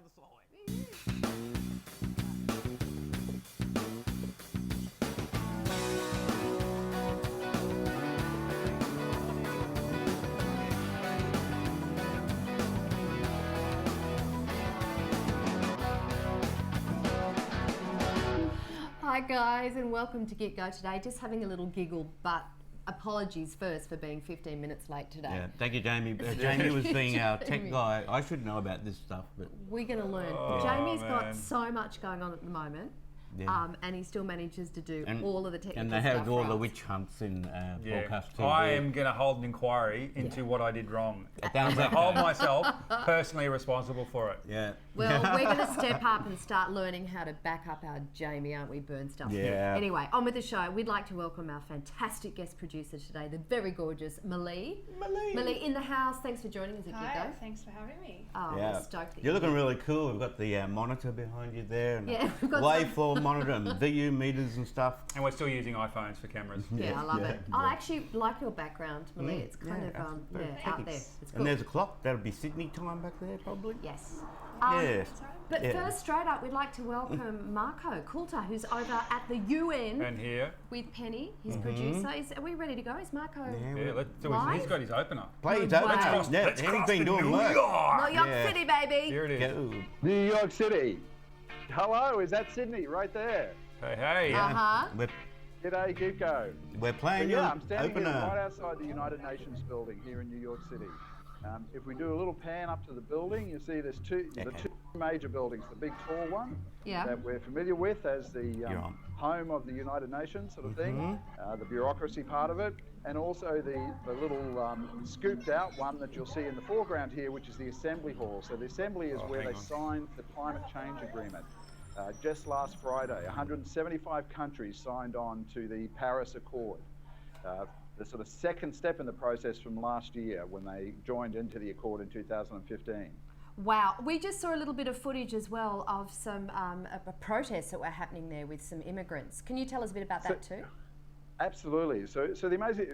other side. Hi guys, and welcome to Get Go today. Just having a little giggle, but apologies first for being 15 minutes late today. Yeah, thank you, Jamie. Jamie was being our tech Jamie. guy. I should know about this stuff, but We're going to learn. Oh, Jamie's got man. so much going on at the moment, yeah. and he still manages to do all of the technical and they stuff have all for the us. witch hunts in Yeah. broadcast TV. I am going to hold an inquiry into what I did wrong. It I'm sounds going like to hold myself personally responsible for it. Yeah. Well, we're going to step up and start learning how to back up our Jamie, aren't we, Burn stuff? Yeah. Anyway, on with the show. We'd like to welcome our fantastic guest producer today, the very gorgeous Malee. Malee in the house. Thanks for joining us at Get Hi, Go. thanks for having me. Oh, Yeah. we're stoked that You're looking really cool. We've got the monitor behind you there, and Yeah, we've got waveform monitor and VU meters and stuff. And we're still using iPhones for cameras. Yeah, I love Yeah, it. I actually like your background, Malee. It's kind of very out there. It's cool. And there's a clock. That'll be Sydney time back there, probably. Yes. Yes. That's right. But Yeah. first, straight up, we'd like to welcome Marco Coulter, who's over at the UN And here, with Penny, his producer. Are we ready to go? Is Marco? yeah, let's do it. Live? He's got his opener. Play it No up. way. Yeah, Let's he's cross been to doing New work. York. New York Yeah. City, baby. Here it is. Go. New York City. Hello, is that Sydney right there? Hey, hey. Uh-huh. G'day, Gitco. We're So playing yeah, your I'm standing here right opener. outside the United Nations building here in New York City. If we do a little pan up to the building, you see there's the two major buildings. The big tall one Yeah. that we're familiar with as the on. home of the United Nations sort of thing, the bureaucracy part of it, and also the little scooped out one that you'll see in the foreground here, which is the Assembly Hall. So the Assembly is where hang they on. signed the climate change agreement. Just last Friday, 175 countries signed on to the Paris Accord. The sort of second step in the process from last year when they joined into the Accord in 2015. Wow. We just saw a little bit of footage as well of some protests that were happening there with some immigrants. Can you tell us a bit about that too? Absolutely. So the amazing,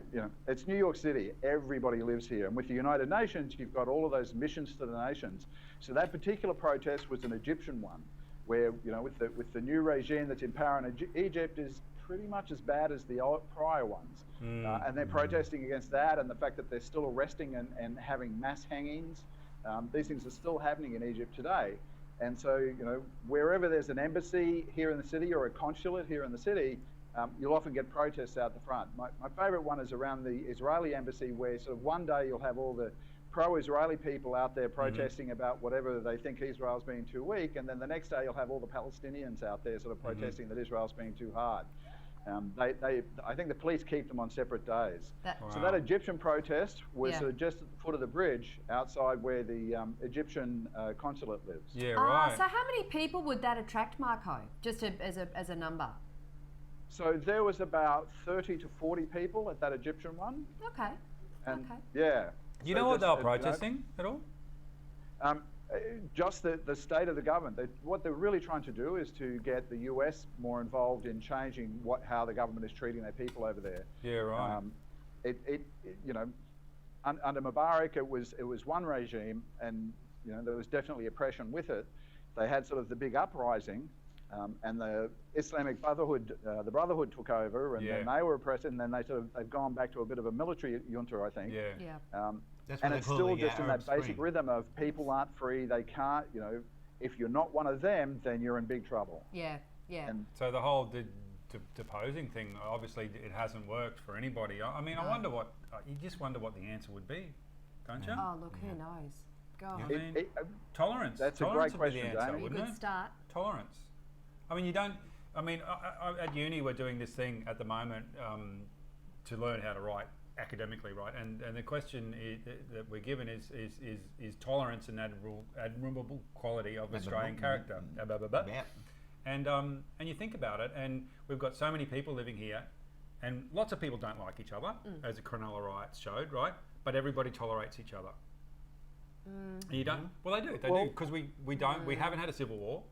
it's New York City. Everybody lives here. And with the United Nations, you've got all of those missions to the nations. So that particular protest was an Egyptian one, where, with the new regime that's in power in Egypt is pretty much as bad as the prior ones. And they're protesting against that and the fact that they're still arresting and having mass hangings. These things are still happening in Egypt today. And so, wherever there's an embassy here in the city or a consulate here in the city, you'll often get protests out the front. My favorite one is around the Israeli embassy, where sort of one day you'll have all the pro-Israeli people out there protesting about whatever they think Israel's being too weak, and then the next day you'll have all the Palestinians out there sort of protesting that Israel's being too hard. I think the police keep them on separate days. So that Egyptian protest was Yeah. sort of just at the foot of the bridge outside where the Egyptian consulate lives. Yeah, right. So how many people would that attract, Marco? Just as a number. So there was about 30 to 40 people at that Egyptian one. Okay. And Okay. yeah. Do you So know what just, they were you know, protesting at all? Just the state of the government. What they're really trying to do is to get the US more involved in changing how the government is treating their people over there. Yeah, right. Under Mubarak, it was one regime, and there was definitely oppression with it. They had sort of the big uprising, and the Islamic Brotherhood, the Brotherhood took over, and then they were oppressed, and then they've gone back to a bit of a military junta, I think. Yeah. Yeah. That's what And they it's call still the just in Arab that basic Spring. rhythm of people aren't free, they can't, if you're not one of them, then you're in big trouble. Yeah. Yeah. And So the whole deposing thing, obviously it hasn't worked for anybody. I mean, I wonder you just wonder what the answer would be, don't you? Oh, look, who knows? God. I mean, tolerance. That's a tolerance great would be the question, answer, Jamie. wouldn't Good it? start. Tolerance. I mean, at uni we're doing this thing at the moment to learn how to write, academically write, and the question that we're given is tolerance an admirable quality of Australian character. Yeah. And you think about it, and we've got so many people living here, and lots of people don't like each other, as the Cronulla riots showed, right? But everybody tolerates each other. And you don't? Well, they do. They do, because we haven't had a civil war.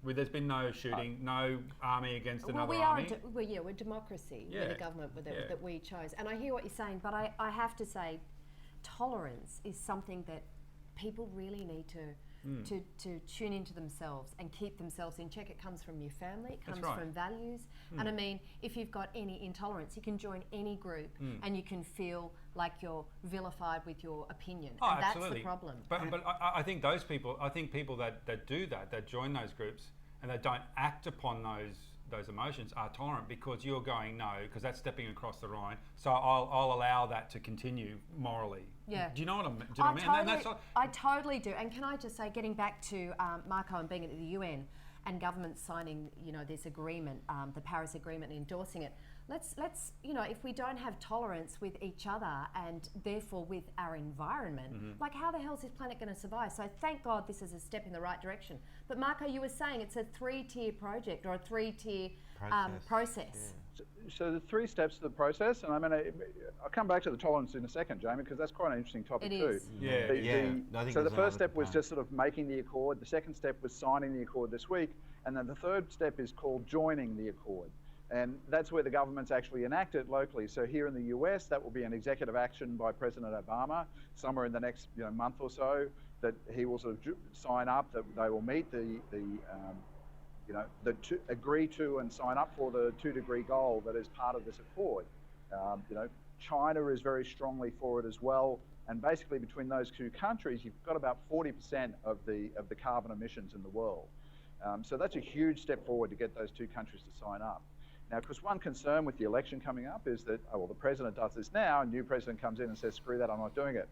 There's been no shooting, no army against another army. We're democracy. We're Yeah. the government Yeah. that we chose. And I hear what you're saying, but I have to say, tolerance is something that people really need to to tune into themselves and keep themselves in check. It comes from your family, it That's comes right. from values. And I mean, if you've got any intolerance, you can join any group and you can feel like you're vilified with your opinion. Oh, and absolutely. that's the problem. But I think those people, people that do that join those groups and they don't act upon those emotions are tolerant, because you're going no, because that's stepping across the line. So I'll allow that to continue morally. Yeah. Do you know what I mean? Do you know what I mean? And that's not- I totally do. And can I just say, getting back to Marco and being at the UN and government signing, this agreement, the Paris Agreement, and endorsing it. Let's if we don't have tolerance with each other and therefore with our environment, like how the hell is this planet going to survive? So thank God this is a step in the right direction. But Marco, you were saying it's a 3-tier project or a 3-tier process. So the 3 steps to the process, and I'll come back to the tolerance in a second, Jamie, because that's quite an interesting topic It too. is. Yeah. I think So the there's first step another was just sort of making the accord. The second step was signing the accord this week, and then the third step is called joining the accord. And that's where the governments actually enact it locally. So here in the US, that will be an executive action by President Obama somewhere in the next month or so, that he will sort of sign up, that they will meet agree to and sign up for the 2-degree goal that is part of this accord. China is very strongly for it as well. And basically between those 2 countries, you've got about 40% of the carbon emissions in the world. So that's a huge step forward to get those 2 countries to sign up. Now, because one concern with the election coming up is that, the president does this now, and new president comes in and says, screw that, I'm not doing it.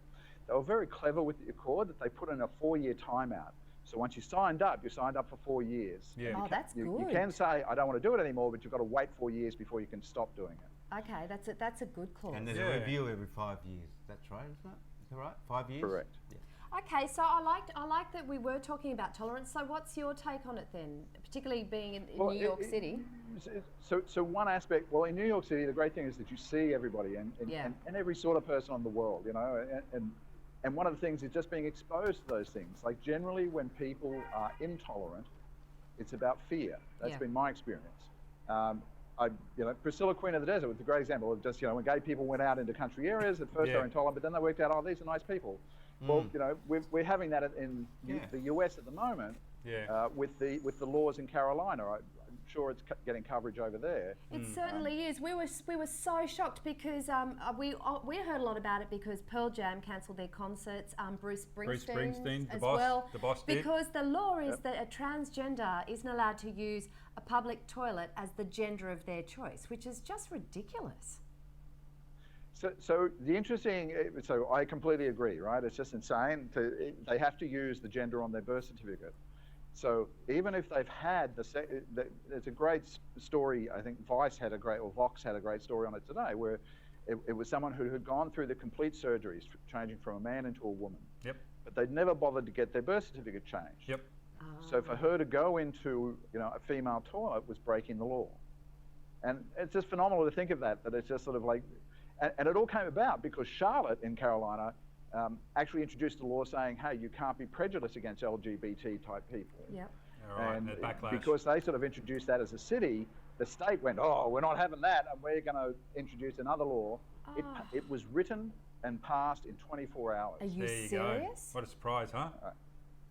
They were very clever with the accord that they put in a 4-year timeout. So once you signed up for 4 years. Yeah. Oh, that's good. You can say, I don't want to do it anymore, but you've got to wait 4 years before you can stop doing it. Okay, that's a good clause. And there's Yeah. a review every 5 years. That's right, isn't it? Is that right? 5 years? Correct. Yeah. Okay, so I like that we were talking about tolerance. So what's your take on it then, particularly being in Well, New York City? So one aspect, in New York City, the great thing is that you see everybody and every sort of person on the world, and one of the things is just being exposed to those things. Like generally when people are intolerant, it's about fear. That's been my experience. Priscilla, Queen of the Desert, was a great example of just, when gay people went out into country areas, at first they were intolerant, but then they worked out, these are nice people. Well, we're having that in the US at the moment with the laws in Carolina. I'm sure it's getting coverage over there. It certainly is. We were so shocked because we heard a lot about it because Pearl Jam cancelled their concerts. Bruce Springsteen the as boss, well. the boss did. Because the law is that a transgender isn't allowed to use a public toilet as the gender of their choice, which is just ridiculous. So the interesting, so I completely agree, right? It's just insane. They have to use the gender on their birth certificate. So even if they've had there's a great story. I think Vox had a great story on it today, where it was someone who had gone through the complete surgeries, changing from a man into a woman. Yep. But they'd never bothered to get their birth certificate changed. Yep. So for her to go into a female toilet was breaking the law, and it's just phenomenal to think of that it's just sort of like. And it all came about because Charlotte in Carolina actually introduced a law saying, hey, you can't be prejudiced against LGBT type people. Yep. All right, And the backlash. because they sort of introduced that as a city, the state went, we're not having that, and we're going to introduce another law. It was written and passed in 24 hours. Are you There you serious? go. What a surprise, huh?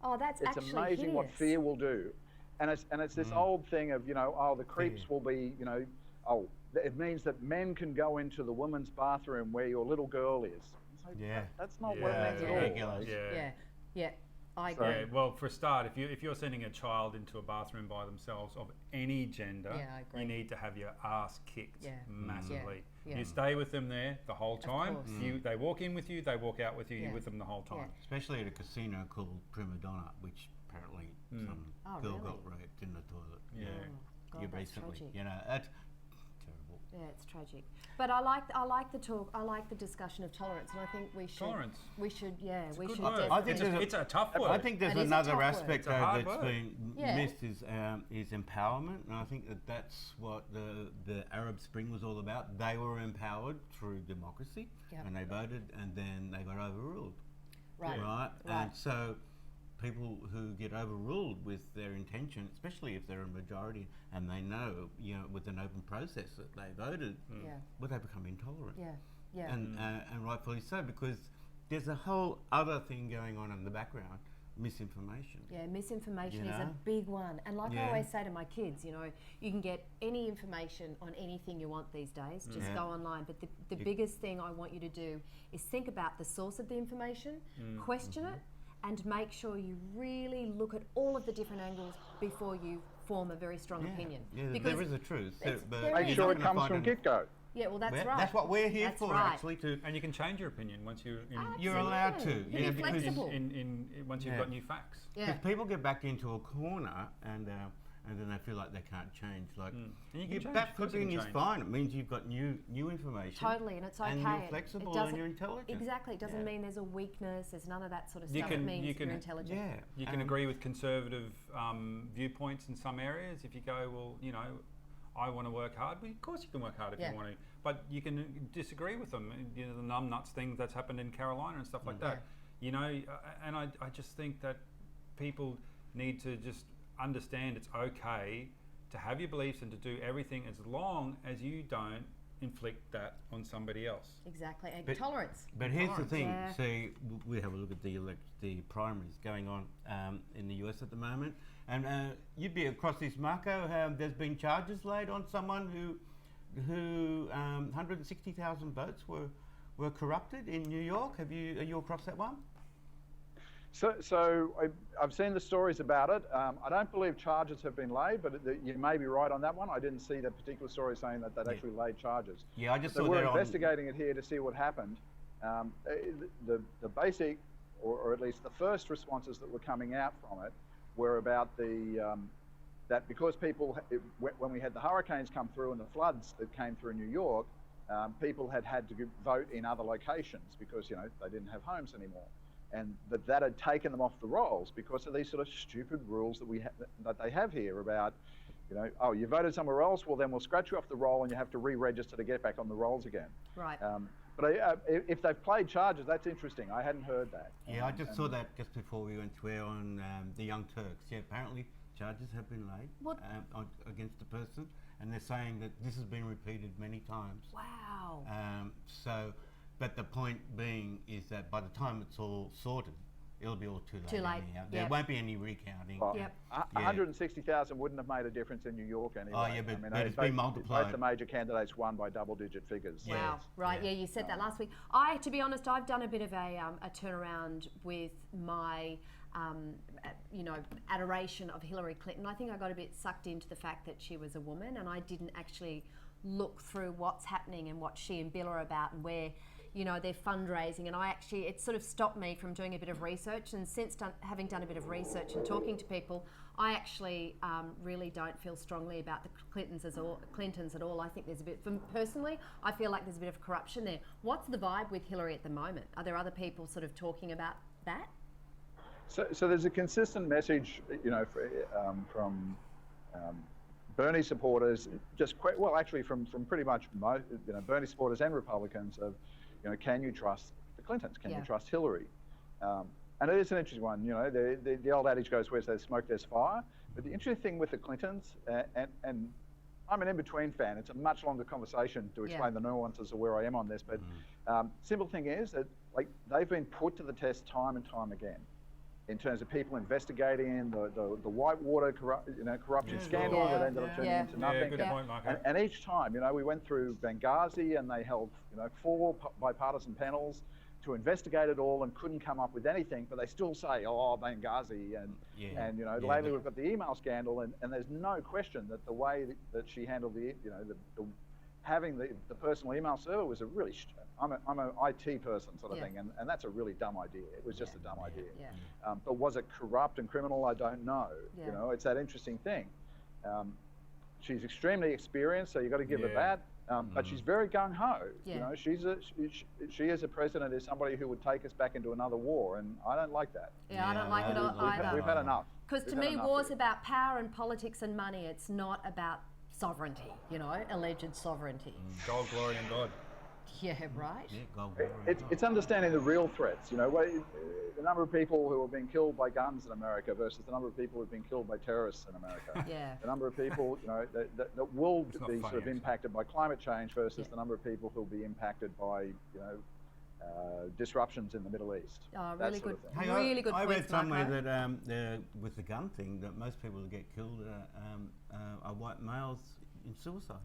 Oh, that's It's actually amazing what hideous. fear will do. And it's this old thing of, the creeps will be, it means that men can go into the women's bathroom where your little girl is. It's like, Yeah. That's not what it means at all. Ridiculous. Yeah, I agree. Yeah, well, for a start, if you're sending a child into a bathroom by themselves of any gender, Yeah, I agree. you need to have your ass kicked massively. Yeah. You stay with them there the whole time. course. They walk in with you, they walk out with you. Yeah. You're with them the whole time. Especially at a casino called Prima Donna, which apparently some Oh, girl really? got raped in the toilet. Yeah. God, Yeah, that's recently. tragic. That's terrible. Yeah, it's tragic. But I like the talk. I like the discussion of tolerance, and I think we should. Tolerance. We should. Yeah, we Good should. word. I think Definitely. it's a tough word. I think there's It is a another tough word. aspect It's a though hard that's word. been Yeah. missed is empowerment, and I think that's what the Arab Spring was all about. They were empowered through democracy, Yep. and they voted, and then they got overruled. Right. Right. Right. And so people who get overruled with their intention, especially if they're a majority and they know, with an open process that they voted, Yeah. well, they become intolerant. Yeah. Yeah. And rightfully so, because there's a whole other thing going on in the background, misinformation. Yeah, misinformation You is a know? big one. And like I Yeah. always say to my kids, you know, you can get any information on anything you want these days. Just Yeah. go online. But the biggest thing I want you to do is think about the source of the information, question it, and make sure you really look at all of the different angles before you form a very strong opinion. Yeah, Because there is a truth. it's- but there you're Make is. not sure it gonna comes find from an- get-go. yeah, well, that's Well, right. That's what we're here That's for, right. actually. To And you can change your opinion once you're you're allowed to. Absolutely. Be because flexible. once you've Yeah. got new facts. Yeah. Because people get backed into a corner and then they feel like they can't change. Like And you can your change, back of course you flipping can is change. fine. It means you've got new information. Totally, and it's okay. And you're It flexible doesn't- and you're intelligent. Exactly. It doesn't Yeah. mean there's a weakness. There's none of that sort of You stuff. can- It means you can- you're intelligent. Yeah. You can agree with conservative viewpoints in some areas. If you go, well, you know, I want to work hard. Well, of course you can work hard if Yeah. you want to. But you can disagree with them. You know, the numbnuts thing that's happened in Carolina and stuff like that. You know, and I just think that people need to just understand it's okay to have your beliefs and to do everything as long as you don't inflict that on somebody else. Exactly. And But- tolerance. But here's the Tolerance. thing. Yeah. See, we have a look at the primaries going on in the US at the moment, and you'd be across this, Marco. There's been charges laid on someone who 160,000 votes were corrupted in New York. Are you across that one? So I've seen the stories about it. I don't believe charges have been laid, but you may be right on that one. I didn't see that particular story saying that they'd actually laid charges. Yeah, I just So saw we're that on. investigating it here to see what happened. The basic, or at least the first responses that were coming out from it were about that because people, when we had the hurricanes come through and the floods that came through New York, people had to vote in other locations because, you know, they didn't have homes anymore. And that had taken them off the rolls because of these sort of stupid rules that they have here about, you know, oh, you voted somewhere else, well then we'll scratch you off the roll and you have to re-register to get back on the rolls again. Right. But if they've played charges, that's interesting. I hadn't heard that. Yeah, I just saw that just before we went to air on the Young Turks. Yeah, apparently charges have been laid What? against the person, and they're saying that this has been repeated many times. Wow. But the point being is that by the time it's all sorted, it'll be all too late. Too late, Anyhow. There yep. won't be any recounting. Well, Yep. 160,000 wouldn't have made a difference in New York anyway. Oh, yeah, but it's been multiplied. Both the major candidates won by double-digit figures. Yeah. Wow. Right. Yeah, you said that last week. To be honest, I've done a bit of a turnaround with my, adoration of Hillary Clinton. I think I got a bit sucked into the fact that she was a woman, and I didn't actually look through what's happening and what she and Bill are about and where, they're fundraising. And it sort of stopped me from doing a bit of research. And since having done a bit of research and talking to people, I actually really don't feel strongly about the Clintons at all. I think there's a bit, personally, I feel like there's a bit of corruption there. What's the vibe with Hillary at the moment? Are there other people sort of talking about that? So there's a consistent message, from Bernie supporters, actually from pretty much most, Bernie supporters and Republicans of, can you trust the Clintons? Can you trust Hillary? And it is an interesting one. The old adage goes, where there's smoke, there's fire. But the interesting thing with the Clintons, and I'm an in-between fan. It's a much longer conversation to explain the nuances of where I am on this. But simple thing is that they've been put to the test time and time again, in terms of people investigating the Whitewater corruption scandal that ended up turning into nothing. Yeah, good point, Marco. And each time, we went through Benghazi and they held 4 bipartisan panels to investigate it all and couldn't come up with anything, but they still say, oh, Benghazi, and lately we've got the email scandal, and there's no question that the way that she handled having the personal email server was a really, I'm an IT person sort of thing, and that's a really dumb idea. It was just a dumb idea. Yeah. But was it corrupt and criminal? I don't know. Yeah. It's that interesting thing. She's extremely experienced, so you've got to give her that. But she's very gung-ho. Yeah. She as a president is somebody who would take us back into another war, and I don't like that. Yeah, I don't like it either. We've had enough. Because to me, war's about power and politics and money. It's not about sovereignty, alleged sovereignty. Gold, glory, and God. Yeah, right. Yeah, gold, It's understanding the real threats. The number of people who have been killed by guns in America versus the number of people who have been killed by terrorists in America. Yeah. The number of people, that will It's not be funny, sort of actually. impacted by climate change versus the number of people who will be impacted by, disruptions in the Middle East. Oh, that really sort good, of thing. really good I points, read somewhere Marco. that with the gun thing, that most people that get killed are white males in suicide.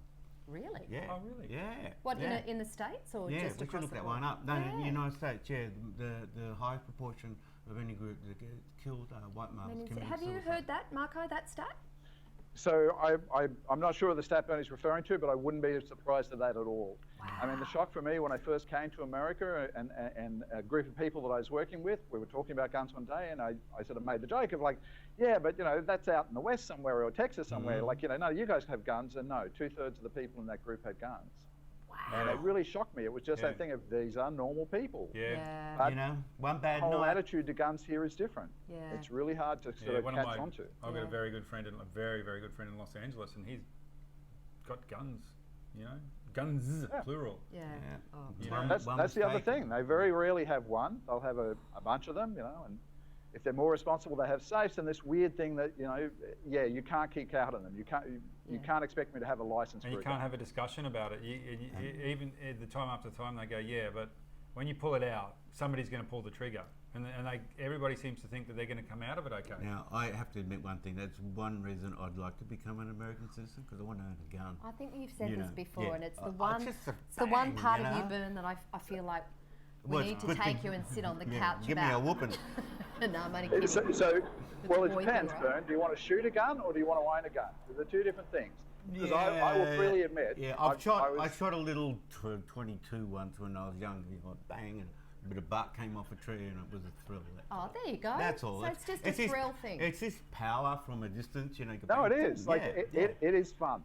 Really? Yeah. Oh, really? Yeah. What, yeah. in the States or Yeah, just we should across look the that board? one up. No, in the Yeah. United States, yeah, the highest proportion of any group that get killed are white males. committing Have you suicide. heard that, Marco, that stat? So I'm not sure of the stat Bernie's referring to, but I wouldn't be surprised at that at all. I mean, the shock for me when I first came to America and a group of people that I was working with, we were talking about guns one day, and I sort of made the joke of like, yeah, but you know, that's out in the West somewhere or Texas somewhere. Like, you know, no, you guys have guns, and no, 2/3 of the people in that group had guns. And it really shocked me. It was just Yeah. that thing of these are normal people. Yeah. But You know, one the bad whole night. attitude to guns here is different. Yeah. It's really hard to sort Yeah, of one catch of my, on to. I've got Yeah. a very good friend, a very, very good friend in Los Angeles, and he's got guns, you know, guns, Yeah. plural. Yeah. Yeah. Oh, You One- know, one That's the other mistake. thing. They very rarely have one. They'll have a bunch of them, you know, and if they're more responsible, they have safes. And this weird thing that, you know, yeah, you can't keep out of them. You can't expect me to have a license And for you a can't gun. have a discussion about it. Even at the time after time, they go, yeah, but when you pull it out, somebody's going to pull the trigger, and everybody seems to think that they're going to come out of it okay. Now, I have to admit one thing. That's one reason I'd like to become an American citizen, because I want to own a gun. I think you've said You this know, before, yeah. and it's I- the I one, just a it's the one bang, part you of you, know? Bern, that I feel like we Well, need to good take thing- you and sit on the Yeah, couch give me a about. whooping. No, I'm only kidding. Well, it boy thing, depends, right? Bern. Do you want to shoot a gun or do you want to own a gun? They're two different things. Because I will freely admit. Yeah, I I shot a little 22 once when I was young. You know, bang, and a bit of bark came off a tree, and it was a thrill. Oh, there you go. That's all. So it's just a this- thrill thing. It's this power from a distance, you know. No, it bang, is. Like yeah, it is fun.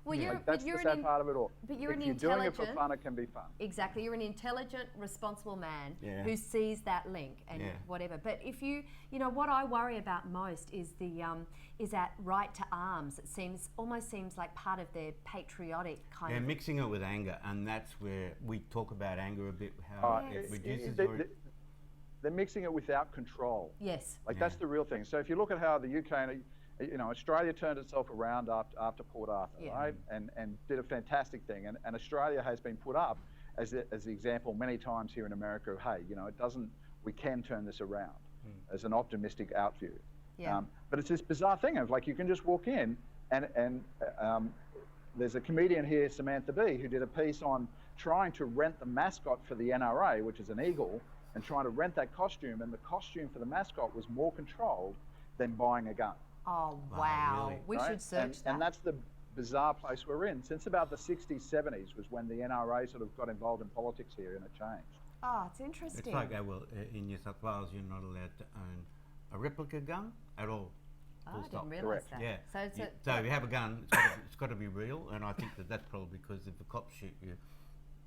Well, you're, Like, but that's you're the an sad part of it all. but you're if an you're doing it for intelligent- fun, it can be fun. Exactly, you're an intelligent, responsible man Yeah. who sees that link and Yeah. whatever. But if you know, what I worry about most is is that right to arms. It almost seems like part of their patriotic kind Yeah, of. mixing it with anger, and that's where we talk about anger a bit. How Yes. it reduces. They're mixing it without control. Yes. Like that's the real thing. So if you look at how the UK and Australia turned itself around after Port Arthur, Yeah. right, and did a fantastic thing, and Australia has been put up as the example many times here in America of, hey, you know, we can turn this around as an optimistic outview. Yeah. But it's this bizarre thing of like you can just walk in and there's a comedian here, Samantha Bee, who did a piece on trying to rent the mascot for the NRA, which is an eagle, and trying to rent that costume, and the costume for the mascot was more controlled than buying a gun. Oh Wow, wow, really? we right? should search that. And that's the bizarre place we're in. Since about the 60s, 70s was when the NRA sort of got involved in politics here, and it changed. Oh, it's It's interesting. like, in New South Wales, you're not allowed to own a replica gun at all. Oh, Full I stop. didn't realise Correct. that. Yeah. So it's So if you have a gun, it's got to be real, and I think that's probably because if the cops shoot you,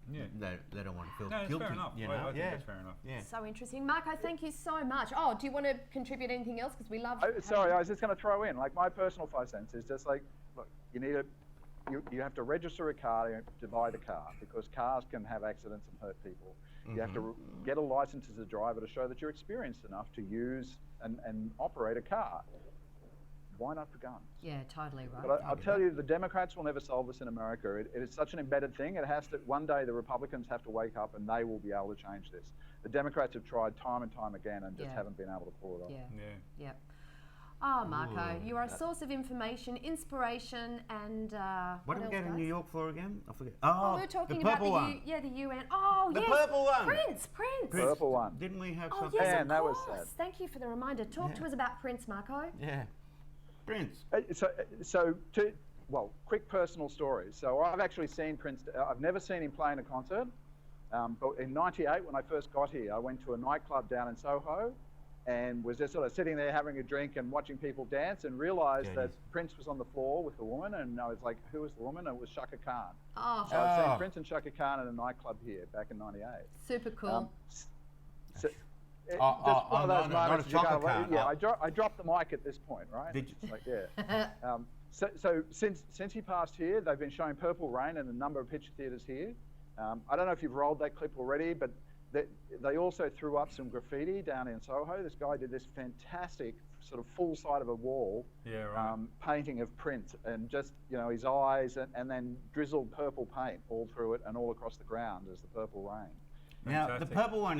Yeah. they don't want to feel No, it's guilty. fair enough. You I know? think yeah. that's fair enough. Yeah. so interesting. Marco, thank you so much. Oh, do you want to contribute anything else? Because we love. Sorry, I was just going to throw in, like my personal 5 cents is just like, look, you have to register a car to buy the car because cars can have accidents and hurt people. You have to get a license as a driver to show that you're experienced enough to use and operate a car. Why not for guns? Yeah, totally right. But I'll tell you, the Democrats will never solve this in America. It is such an embedded thing. It has to. One day, the Republicans have to wake up, and they will be able to change this. The Democrats have tried time and time again, and just Yeah. haven't been able to pull it off. Yeah. Yeah. Yep. Oh, Marco, Ooh, you are a source of information, inspiration, and What did we else, go to guys? New York for again? I forget. Oh, Oh, we were talking the about purple one. the UN. Oh, The yes. purple one. Prince. Purple one. Didn't we have Oh, something? yes, Man, of that was course. sad. Thank you for the reminder. Talk to Yeah. us about Prince, Marco. Yeah. Prince. Quick personal story. So I've actually seen Prince. I've never seen him play in a concert. But in '98, when I first got here, I went to a nightclub down in Soho, and was just sort of sitting there having a drink and watching people dance, and realised that Goodies. Prince was on the floor with a woman, and I was like, "Who was the woman?" And it was Shaka Khan. Oh, So I've Oh. seen Prince and Shaka Khan in a nightclub here back in '98. super cool. So, just oh, one of no, those no, not moments a you can't Shaka let- Khan. Yeah, I dropped the mic at this point, right? Did you? It's like, yeah. So since he passed here, they've been showing Purple Rain in a number of picture theatres here. I don't know if you've rolled that clip already, but they also threw up some graffiti down in Soho. This guy did this fantastic sort of full side of a wall Yeah, right. painting of Prince, and just his eyes, and then drizzled purple paint all through it and all across the ground as the Purple Rain. Now, the Fantastic. purple one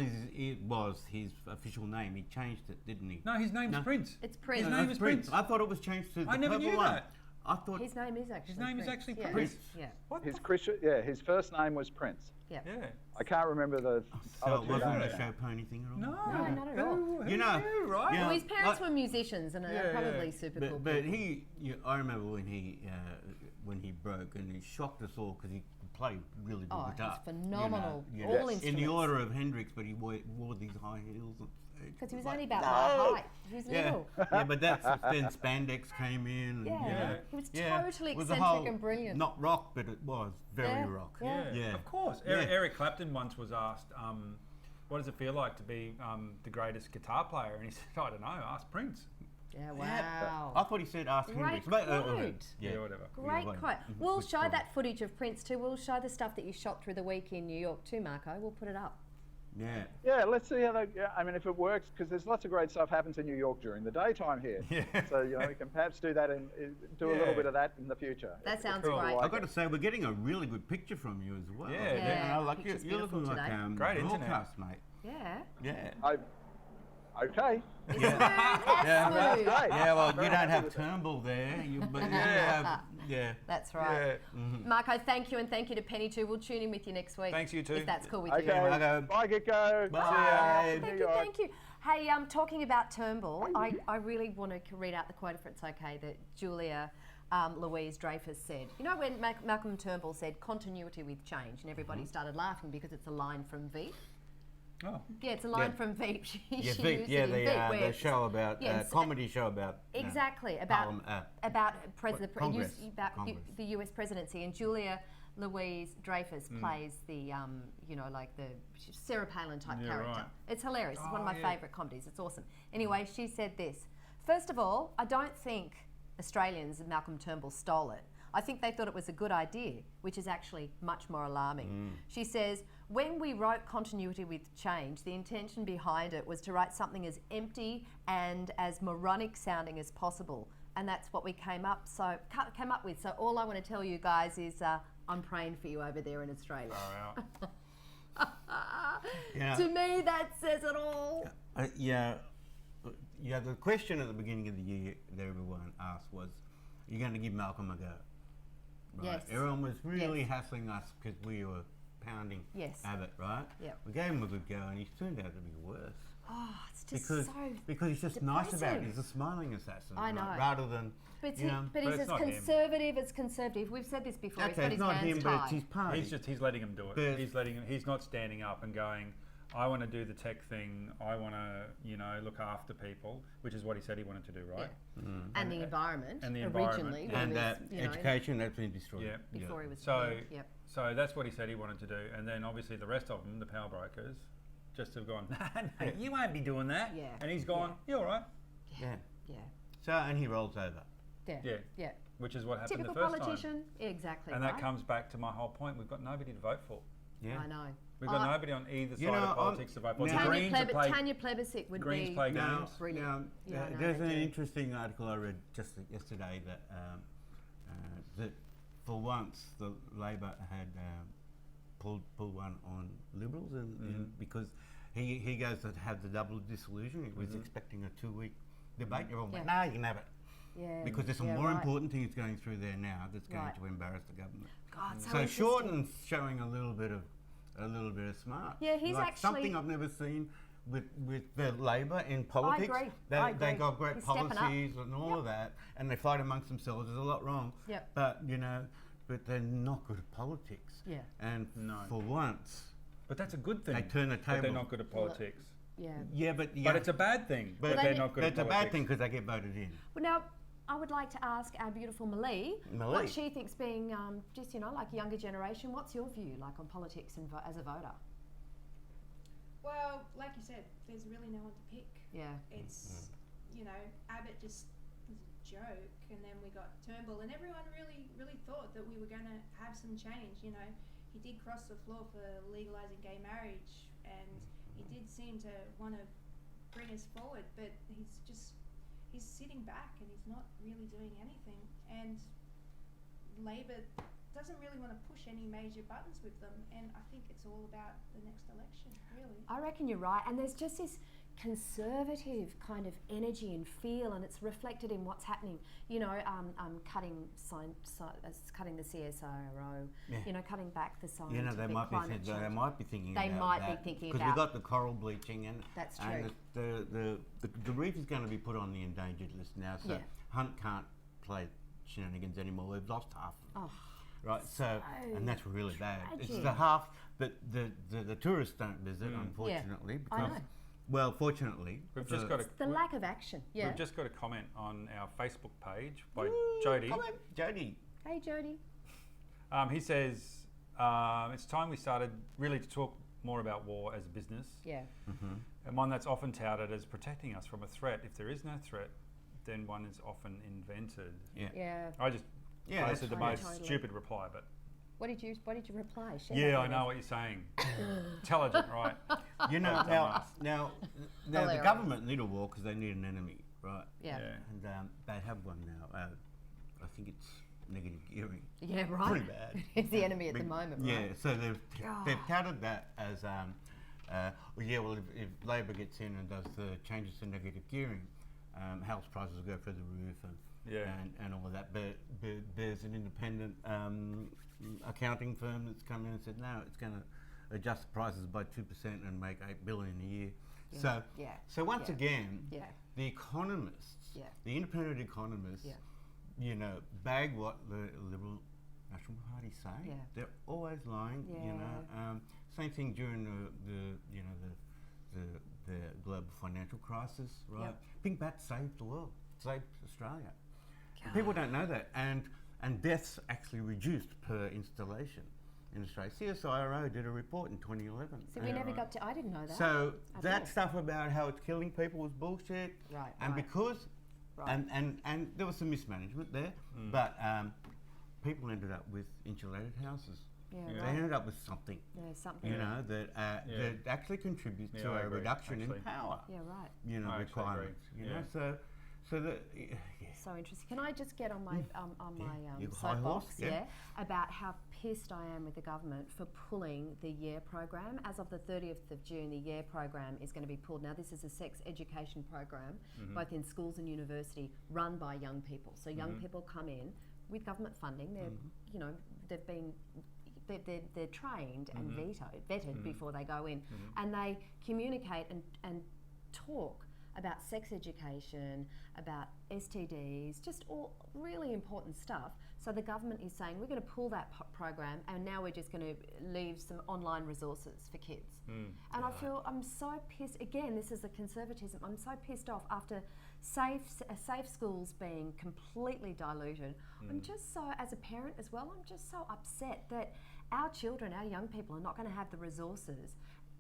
was his official name. He changed it, didn't he? No, his name's No. Prince. It's Prince. His No, name it's is Prince. I thought it was changed to the I never purple knew one. that. I thought. His name is actually. His name is Prince. actually Yeah. Prince. Yeah. What? His Christian, yeah, his first name was Prince. Yeah. Yeah. I can't remember the So other it two wasn't names. a show pony thing at all. No, not at all. Who You know, knew, right? yeah. Well, his parents Like- were musicians, and Yeah, they're probably yeah. super cool. But people. I remember when he broke, and he shocked us all because he could play really good Oh, he's guitar. phenomenal. You All in the instruments. order of Hendrix, but he wore these high heels. Because he was Like, only about no! my height. He was Yeah, little. yeah, but then spandex came in. And, Yeah. you know, He was yeah, totally it was a eccentric whole- and brilliant. Not rock, but it was very Yeah, rock. yeah. Yeah, Yeah. of course. Yeah. Eric Clapton once was asked, what does it feel like to be the greatest guitar player? And he said, I don't know, ask Prince. Yeah, Yeah. wow. I thought he said ask Great Hendrix. But, quote. Yeah, whatever. Great whatever. quote. Mhm. We'll Which show one? that footage of Prince too. We'll show the stuff that you shot through the week in New York too, Marco. We'll put it up. Yeah. Yeah, let's see how that. Yeah, I mean, if it works, because there's lots of great stuff happens in New York during the daytime here. Yeah. So we can perhaps do that and do a Yeah. little bit of that in the future. That if sounds people great. like I've got it. to say, we're getting a really good picture from you as well. Yeah, Yeah, I like you. picture's You're looking beautiful like today. Great internet. broadcast, mate. Yeah. Yeah. Okay. Yeah. That's Yeah. smooth. Great. Yeah, well, Very you don't happy have with it. Turnbull there, but you have, yeah. That's right. Mm-hmm. Marco, thank you, and thank you to Penny too. We'll tune in with you next week. Thanks, you too. If that's cool with Okay. you. Marco. Bye, Gecko. Bye. See ya. Thank New Thank you, York. thank you. Hey, talking about Turnbull, I really want to read out the quote, if it's okay, that Julia Louise Dreyfus said. You know when Malcolm Turnbull said continuity with change, and everybody started laughing because it's a line from Veep? Oh. Yeah, it's a line Yeah. from Veep. She Yeah, used Veep, it yeah, in Veep, where the it's- show about, yeah, it's- comedy show about. you know, Exactly, about Congress. Congress. the US presidency, and Julia Louise Dreyfus plays the like the Sarah Palin type Yeah, character. right. It's hilarious. It's one of Oh, my yeah. favourite comedies. It's awesome. Anyway, she said this. First of all, I don't think Australians and Malcolm Turnbull stole it. I think they thought it was a good idea, which is actually much more alarming. She says, when we wrote continuity with change, the intention behind it was to write something as empty and as moronic sounding as possible. And that's what we came up with. So all I want to tell you guys is I'm praying for you over there in Australia. Far out. Yeah. To me, that says it all. Yeah, the question at the beginning of the year that everyone asked was, are you going to give Malcolm a go? Right? Yes. Everyone was really hassling us because we were pounding Yes. Abbott, right? Yep. We gave him a good go and he's turned out to be worse. Oh, it's just Because he's just nice about it. depressing. He's a smiling assassin. I know. Right? Rather than, But, you know. but But he's it's as not him. conservative as conservative. We've said this before. He's Okay, got it's his not hands him, but tied. it's his party. He's letting him do it. But- He's not standing up and going, I want to do the tech thing. I want to, look after people, which is what he said he wanted to do, right? And the environment. And the environment. originally. when and he was, education, that's been destroyed. Yeah. before he was. So, yeah, yep. so that's what he said he wanted to do, and then obviously the rest of them, the power brokers, just have gone, no, you won't be doing that. Yeah. And he's gone, you're all right. Yeah. Yeah. So, and he rolls over. Yeah. Yeah. Yeah. Which is what happened Typical the first politician. Exactly. time. And right? that comes back to my whole point. We've got nobody to vote for. Yeah. I know. We've got nobody on either side You know, of politics to vote for. The now- Greens have played. Tanya Plebiscite would Greens be play Now, games. brilliant. now, Yeah, I know there's they an do. interesting article I read just yesterday that for once the Labor had pulled one on Liberals because he goes to have the double dissolution. He was expecting a 2-week debate. Everyone went, Yeah. no, you can have it. Yeah. Because there's some yeah, more right. important things going through there now that's going Right. to embarrass the government. God, so So interesting. Shorten's showing a little bit of smart. Yeah, he's like actually- something I've never seen with the Labor in politics. agree. They, I they agree. got great He's stepping up. policies and all of that, and they fight amongst themselves. There's a lot wrong. Yep. But but they're not good at politics. Yeah. And No. for once, But that's a good thing. They turn the But they're table. not good at politics. Yeah. yeah, but But it's a bad thing. but But they they're need- not good that's at a politics. bad thing because they get voted in. Well, now I would like to ask our beautiful Malie Malie. what she thinks, being just like younger generation. What's your view, like on politics and as a voter? Well, like you said, there's really no one to pick. Yeah. It's, Abbott just was a joke, and then we got Turnbull, and everyone really thought that we were going to have some change. He did cross the floor for legalising gay marriage, and he did seem to want to bring us forward, but he's sitting back and he's not really doing anything. And Labor doesn't really want to push any major buttons with them, and I think it's all about the next election, really. I reckon you're right, and there's just this conservative kind of energy and feel, and it's reflected in what's happening. You know, cutting the CSIRO. Yeah. You know, cutting back the scientific You know, they might climate be change. they might be thinking They about might that. be thinking because about- we've got the coral bleaching and That's and true. the reef is going to be put on the endangered list now. So Yeah. Hunt can't play shenanigans anymore. We've lost half. Oh, Right, so and that's really bad. It's the tragic. half that the tourists don't visit, unfortunately, I because know. well, fortunately, We've just got a the lack of action. Yeah. we've just got a comment on our Facebook page by Ooh, Jody. come on, Jody. Hey, Jody. He says it's time we started really to talk more about war as a business, Yeah. and one that's often touted as protecting us from a threat. If there is no threat, then one is often invented. Yeah. Yeah. I just Yeah, that's posted the totally, most totally. stupid reply, but What did you reply? Share yeah, that I with know us. what you're saying. Intelligent, right? You know, Dumbass. now the Hilarious. government need a war because they need an enemy, right? Yeah. And they have one now. I think it's negative gearing. Yeah, right. Pretty bad. It's the enemy at the Big- moment, Yeah, right? so they've God. touted that as if Labor gets in and does the changes to negative gearing, house prices will go through the roof and all of that. But there's an independent accounting firm that's come in and said no, it's going to adjust the prices by 2% and make $8 billion a year. Yeah. So Yeah. so once Yeah. again, Yeah. the economists, Yeah. the independent economists, Yeah. you know, bag what the Liberal National Party say. Yeah. They're always lying. You know, same thing during the global financial crisis, right? Yep. Pink Bat saved the world, saved Australia. And people don't know that, and deaths actually reduced per installation in Australia. CSIRO did a report in 2011. So we never got to. I didn't know that. So I that did. stuff about how it's killing people was bullshit. Right, And right. because, Right. and there was some mismanagement there, but people ended up with insulated houses. Yeah. Yeah. They Right. ended up with something, Yeah. Something. you know, that actually contributes Yeah, to I a agree, reduction in actually. power, Yeah. Right. you know, I actually agree, requirements. You know, yeah. so that So interesting. Can I just get on my Your high horse, soapbox? yeah. About how pissed I am with the government for pulling the YEAR program. As of the 30th of June, the YEAR program is going to be pulled. Now, this is a sex education program, both in schools and university, run by young people. So young people come in with government funding. They're, you know, they've been. They're trained and vetted before they go in, and they communicate and talk about sex education, about STDs, just all really important stuff. So the government is saying we're going to pull that program, and now we're just going to leave some online resources for kids. And I feel I'm so pissed. Again, this is the conservatism. I'm so pissed off after safe schools being completely diluted. I'm just so, as a parent as well, I'm just so upset that our children, our young people, are not going to have the resources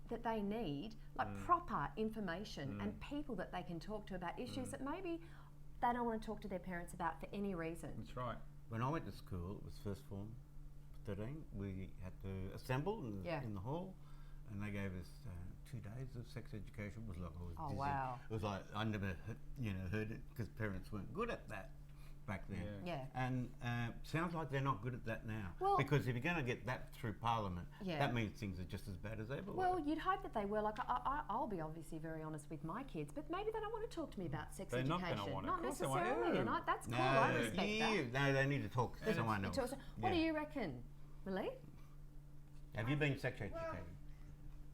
that they need, like proper information and people that they can talk to about issues that maybe they don't want to talk to their parents about for any reason. That's right. when I went to school, it was first form 13. We had to assemble in the hall, and they gave us 2 days of sex education. It was like I was Oh, dizzy. wow. It was like I never heard it because parents weren't good at that back then. Yeah. And sounds like they're not good at that now. Well- because if you're going to get that through Parliament, Yeah. that means things are just as bad as ever. Well, were. you'd hope that they were. Like, I'll be obviously very honest with my kids, but maybe they don't want to talk to me about sex They're not education. gonna want it. Not Of course they won't. necessarily, Yeah. and that's cool. I respect that. No, they need to talk to someone You else. talk- What do Yeah. you reckon, Millie? Have you been sex Well, educated?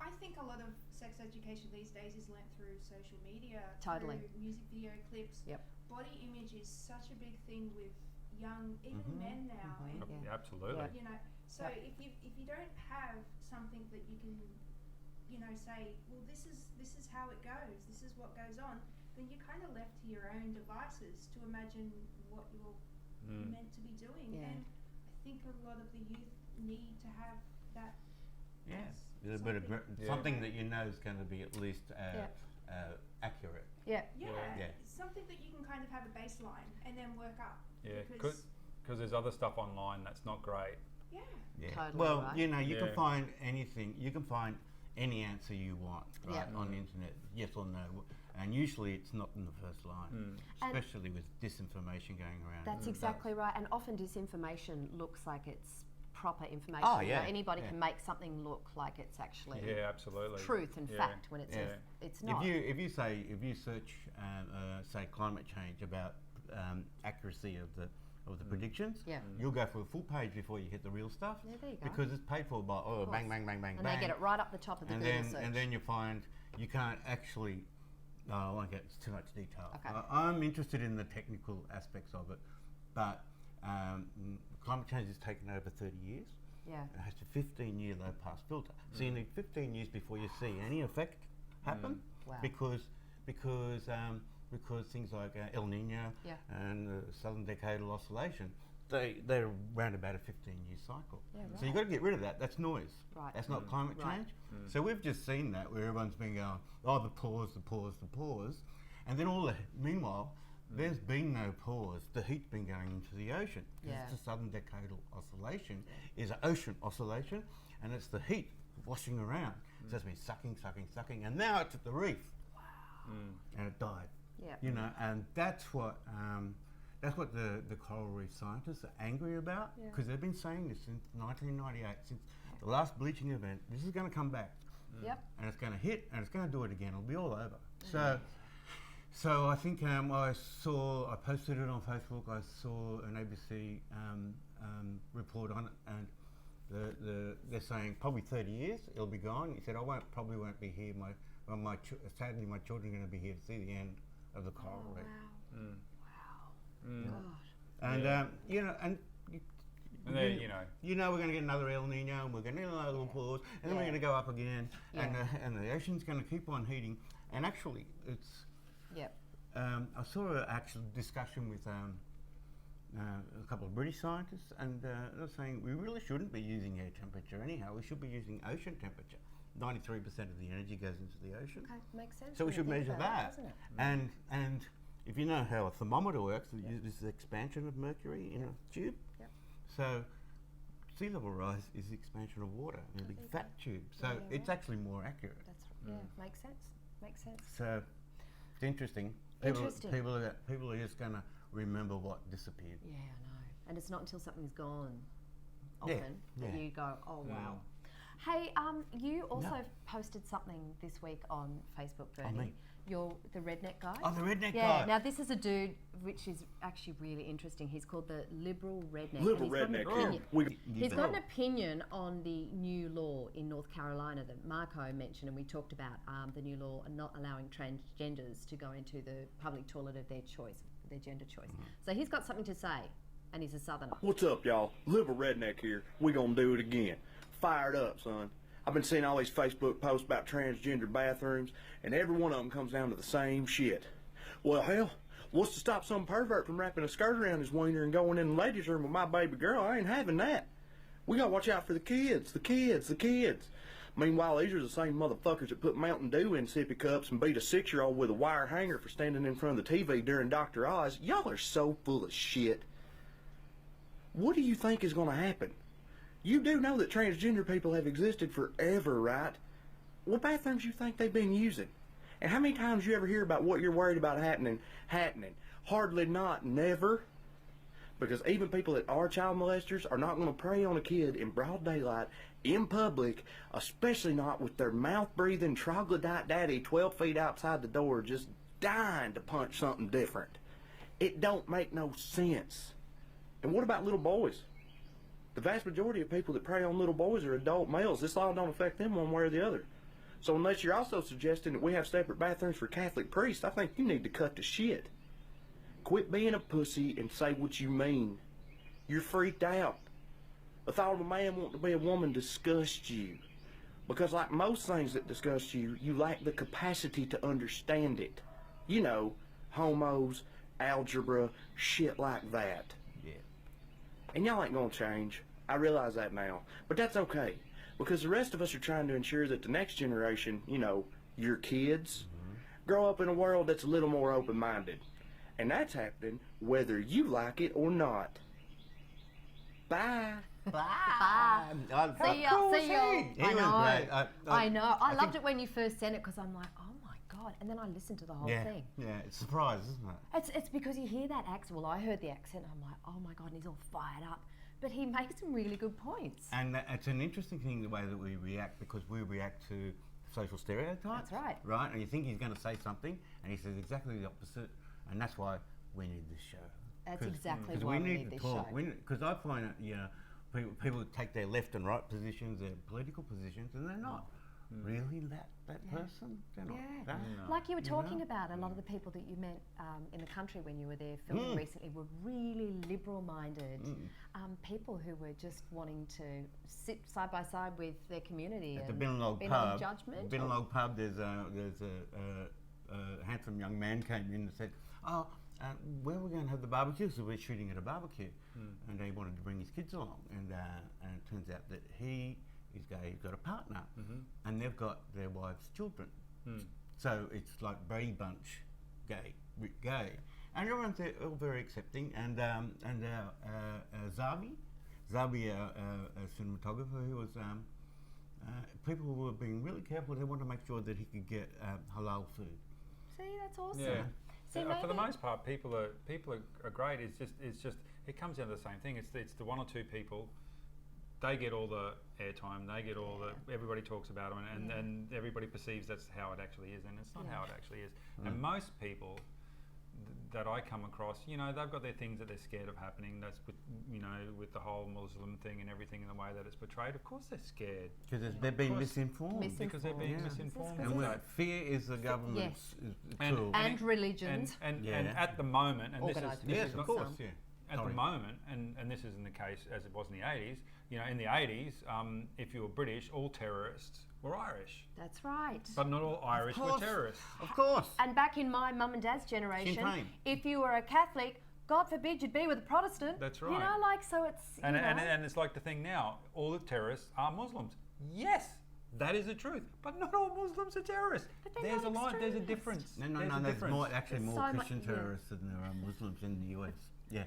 I think a lot of sex education these days is learnt through social media, Totally. through music video clips. Yep. Body image is such a big thing with young, even men now, and Yeah. Absolutely. Yeah. you know. So Yep. if you don't have something that you can, say, well, this is how it goes, this is what goes on, then you're kind of left to your own devices to imagine what you're meant to be doing. Yeah. And I think a lot of the youth need to have that. Yeah. as A little bit of something. Yeah. something that you know is going to be at least accurate. Yeah. Yeah, Yeah. something that you can kind of have a baseline and then work up. Yeah, Because, because there's other stuff online that's not great. yeah. Yeah. Totally well, right. you Yeah. can find anything. You can find any answer you want, right, Yeah. on the internet, yes or no. And usually it's not in the first line, especially with disinformation going around. That's exactly right. And often disinformation looks like it's proper information. Oh, You know, yeah, anybody yeah. can make something look like it's actually Yeah, absolutely. truth and Yeah, fact when it's yeah. it's not. If you search say climate change about accuracy of the predictions, Yeah. you'll go for a full page before you hit the real stuff. Yeah, there you go. Because it's paid for by Of bang course. bang bang bang and bang. they get it right up the top of the and Google then search. and then you find you can't actually. No, I won't get into too much detail. Okay. I'm interested in the technical aspects of it, but climate change has taken over 30 years. yeah. It has a 15-year low pass filter. So you need 15 years before you see any effect happen, Wow. because things like El Nino Yeah. and the Southern Decadal Oscillation, they're around about a 15-year cycle. Yeah, So you've got to get rid of that. That's noise. Right. That's not climate Right. change. So we've just seen that where everyone's been going, oh, the pause, and then meanwhile, there's been no pause. The heat's been going into the ocean. 'Cause Yeah. It's the Southern Decadal Oscillation is an ocean oscillation, and it's the heat washing around. So it's been sucking, and now it's at the reef. And it died. Yeah. You know, and that's what the coral reef scientists are angry about, Yeah. because they've been saying this since 1998, since the last bleaching event. This is going to come back, Yep. and it's going to hit, and it's going to do it again. It'll be all over. So I think I posted it on Facebook. I saw an ABC report on it, and they're saying probably 30 years it'll be gone. He said I probably won't be here. Sadly my children are going to be here to see the end of the coral reef. God. And Yeah. you know, and And then, you know, we're going to get another El Nino, and we're going to get another little pause, and then we're Yeah. going to go up again, Yeah. and the ocean's going to keep on heating. And actually, it's Yep. I saw an actual discussion with a couple of British scientists, and they're saying we really shouldn't be using air temperature anyhow. We should be using ocean temperature. 93% of the energy goes into the ocean. Okay, makes sense. So we when you should think measure about it, that. doesn't it? And if you know how a thermometer works, this is the expansion of mercury in a tube. Yep. So sea level rise is the expansion of water in a big there you fat tube. So Yeah, it's right. actually more accurate. That's makes sense. Makes sense. So it's interesting. Interesting. People are just going to remember what disappeared. Yeah, I know. And it's not until something's gone Yeah, often that yeah. you go, oh wow. Hey, you also Yeah. posted something this week on Facebook, Oh, Bernie. me? You're the redneck guy. Oh, the redneck Yeah. guy. Now this is a dude which is actually really interesting. He's called the liberal redneck. and Liberal he's got an redneck. opinion- We, He's got an opinion on the new law in North Carolina that Marco mentioned, and we talked about the new law and not allowing transgenders to go into the public toilet of their choice, their gender choice. So he's got something to say, and he's a southerner. What's up, y'all? Liberal redneck here. We gonna do it again. Fired up, son. I've been seeing all these Facebook posts about transgender bathrooms, and every one of them comes down to the same shit. Well, hell, what's to stop some pervert from wrapping a skirt around his wiener and going in the ladies' room with my baby girl? I ain't having that. We gotta watch out for the kids. Meanwhile, these are the same motherfuckers that put Mountain Dew in sippy cups and beat a 6-year-old with a wire hanger for standing in front of the TV during Dr. Oz. Y'all are so full of shit. What do you think is gonna happen? You do know that transgender people have existed forever, right? What bathrooms you think they've been using? And how many times you ever hear about what you're worried about happening? Hardly not, never. Because even people that are child molesters are not going to prey on a kid in broad daylight, in public, especially not with their mouth-breathing troglodyte daddy 12 feet outside the door just dying to punch something different. It don't make no sense. And what about little boys? The vast majority of people that prey on little boys are adult males. This law don't affect them one way or the other. So unless you're also suggesting that we have separate bathrooms for Catholic priests, I think you need to cut the shit. Quit being a pussy and say what you mean. You're freaked out. The thought of a man wanting to be a woman disgusts you. Because like most things that disgust you, you lack the capacity to understand it. You know, homos, algebra, shit like that. Yeah. And y'all ain't gonna change. I realize that now. But that's okay. Because the rest of us are trying to ensure that the next generation, you know, your kids, grow up in a world that's a little more open-minded. And that's happening whether you like it or not. Bye. Bye. See ya. Cool See ya. scene. He I was know. great. I know. I loved think- it when you first sent it because I'm like, oh my god! And then I listened to the whole Yeah, thing. yeah, it's a surprise, isn't it? It's because you hear that accent. Well, I heard the accent. I'm like, oh my god! And he's all fired up But he makes some really good points. And it's an interesting thing the way that we react, because we react to social stereotypes. That's right. Right? And you think he's going to say something, and he says exactly the opposite. And that's why we need this show. That's exactly 'cause why we need need to this talk. show. Because I find it, people take their left and right positions, their political positions, and they're not really that person. They're not Yeah. that. Like you were talking know? about, a lot of the people that you met in the country when you were there filming recently were really liberal-minded people who were just wanting to sit side by side with their community. At the and Billanogue be pub, non-judgmental. Billanogue pub, there's a handsome young man came in and said, "Oh, where are we going to have the barbecue?" So we're shooting at a barbecue, and he wanted to bring his kids along, and it turns out that he is gay. He's got a partner, and they've got their wives' children. So it's like Brady Bunch, gay, and everyone's all very accepting. And Zabi, our cinematographer, who was people were being really careful. They wanted to make sure that he could get halal food. See, that's awesome. Yeah. See, For the maybe- most part, people are great. It's just it comes down to the same thing. It's the one or two people. They get all the airtime. They get all the. Everybody talks about them, and everybody perceives that's how it actually is, and it's not how it actually is. And most people that I come across, they've got their things that they're scared of happening. That's with with the whole Muslim thing and everything in the way that it's portrayed. Of course, they're scared Because they're being course. misinformed. because they're being Yeah. misinformed. Because And with when that. fear is the government's And- tool. And religions. And Yeah. at the moment, and this is, Organised this Yes, is of not, course, yeah. at Sorry. the moment, and this isn't the case as it was in the 80s, in the 80s, if you were British, all terrorists were Irish. That's right. But not all Irish were course. terrorists. Of course. And back in my mum and dad's generation, Sinn Féin. if you were a Catholic, God forbid you'd be with a Protestant. That's You right. know, like, so it's. And, you know, and it's like the thing now, all the terrorists are Muslims. Yes, that is the truth. But not all Muslims are terrorists. But they're There's a not line, there's a extremists. difference. No, There's a there's difference. more There's more so mu- Christian yeah. terrorists than there are Muslims in the US. Yeah.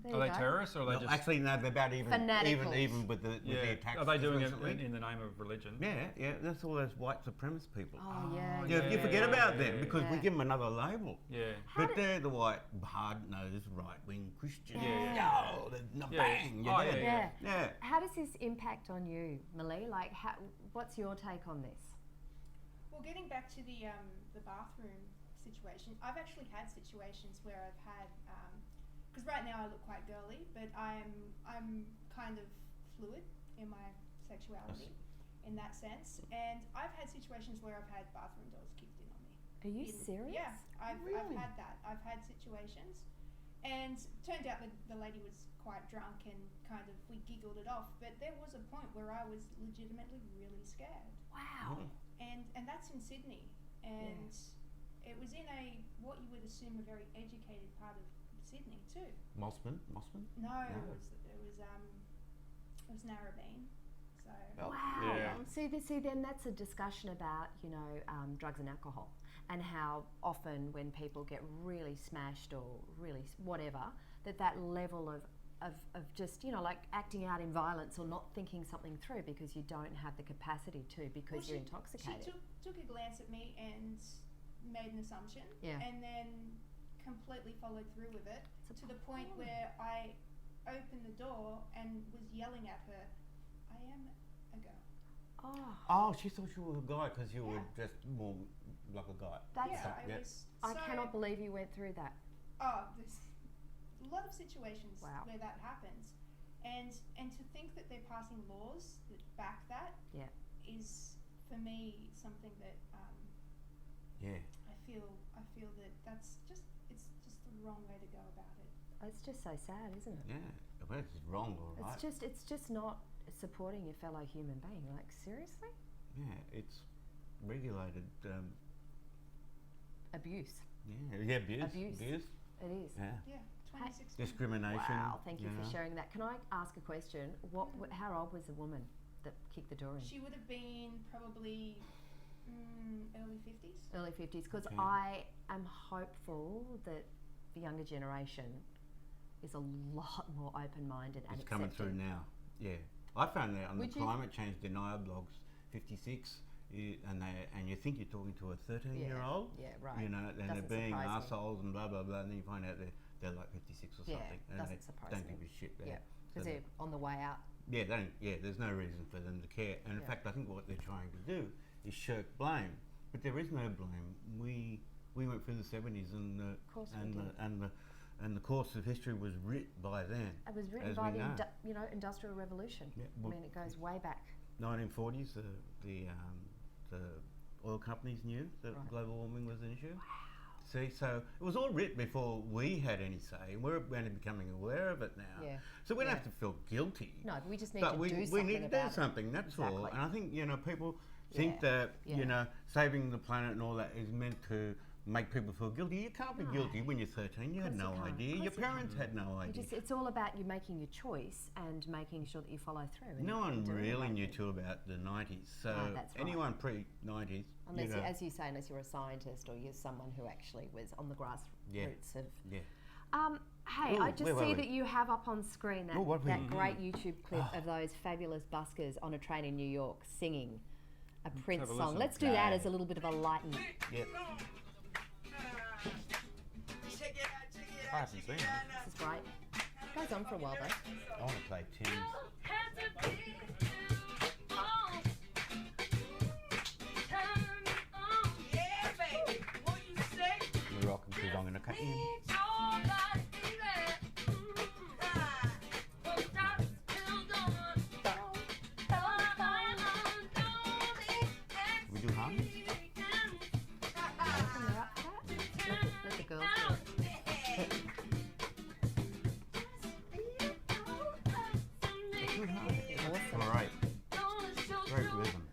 there Are you they go. terrorists or are they No, just... actually, no, they're about even Fanaticals. with the yeah. attacks. Are they doing it recently. in the name of religion? Yeah, that's all those white supremacist people. Oh, yeah. Yeah, you yeah, forget yeah, about yeah, them yeah, because we yeah. give them another label. Yeah. How But did- they're the white, hard-nosed, right-wing Christians. Yeah. Yo, no, Yeah. bang, you're Oh, dead. yeah. Yeah. How does this impact on you, Malie? Like, what's your take on this? Well, getting back to the bathroom situation, I've actually had situations where I've had because right now I look quite girly, but I'm kind of fluid in my sexuality in that sense, and I've had situations where I've had bathroom doors kicked in on me. Are you In- serious? Yeah, I've Really? had that. I've had situations, and turned out that the lady was quite drunk and kind of we giggled it off. But there was a point where I was legitimately really scared, Wow. and that's in Sydney, and it was in what you would assume a very educated part of Sydney too. Mossman? No, Yeah. it was Narrabeen. So Oh. Wow. Yeah. See, then that's a discussion about, drugs and alcohol, and how often when people get really smashed or really whatever, that level of just, like acting out in violence or not thinking something through because you don't have the capacity to because Well, you're she intoxicated. took a glance at me and made an assumption, Yeah. and then completely followed through with it It's a to the point problem. where I opened the door and was yelling at her, "I am a girl." Oh, Oh, she thought you were a guy because you were Yeah. just more like a guy. that's. Yeah, I Yeah. was. I so, cannot believe you went through that. Oh, there's a lot of situations Wow. where that happens, and to think that they're passing laws that back that Yeah. is for me something that Yeah. I feel that it's just the wrong way to go about it. It's just so sad, isn't it? Yeah. Well, it's wrong, all right. It's just not supporting your fellow human being. Like, seriously? Yeah, it's regulated. Abuse. Abuse. Abuse. It is. Yeah. Yeah, 2016. Discrimination. Wow, thank you know. for sharing that. Can I ask a question? How old was the woman that kicked the door in? She would have been probably early 50s. Early 50s. Because Okay. I am hopeful that the younger generation is a lot more open-minded and It's coming through accepting. now. Yeah. I found that on Would the you- climate change denial blogs, 56, and you think you're talking to a 13-year-old. Yeah, right. You know, and they're Doesn't being surprise me. assholes and blah blah blah, and then you find out they're like 56 or Yeah, something, and doesn't they surprise don't me. give a shit there. Yeah. Because they're on the way out. Yeah, they don't, yeah, there's no reason for them to care. And in Yeah. fact, I think what they're trying to do is shirk blame. But there is no blame. We went through the 70s and the course we and did. the course of history was writ by then. It was written as by we the know. Industrial Revolution. Yeah, I well, mean, it goes way back. 1940s, the oil companies knew that Right. global warming was an issue. See, so it was all writ before we had any say. We're only becoming aware of it now. Yeah. So we don't Yeah. have to feel guilty. No, but we just need But to we, do we something need to about do it. something, that's all. Exactly. And I think, people think Yeah, that, yeah. saving the planet and all that is meant to make people feel guilty. You can't be No. guilty when you're 13. You had Course you no can't. idea. Course Your you parents had no You idea. it's all about you making your choice and making sure that you follow through. and No one doing the really right knew thing. too about the 90s. So No, that's right. anyone pre-90s, Unless, as you say, unless you're a scientist or you're someone who actually was on the grassroots of. yeah. Hey, Ooh, I just where were see we? that you have up on screen that, Ooh, what were that we- great YouTube clip of those fabulous buskers on a train in New York singing a Prince have a song. listen. Let's do that Okay. as a little bit of a lighten. Yep. I haven't seen it. This is great. It goes on for a while though. I want to play Tim's. We're rocking because I'm going to cut in. We do harmonies? Reckon they're up for that? Let the girls do it. Good harmony. Awesome. All right. Great rhythm.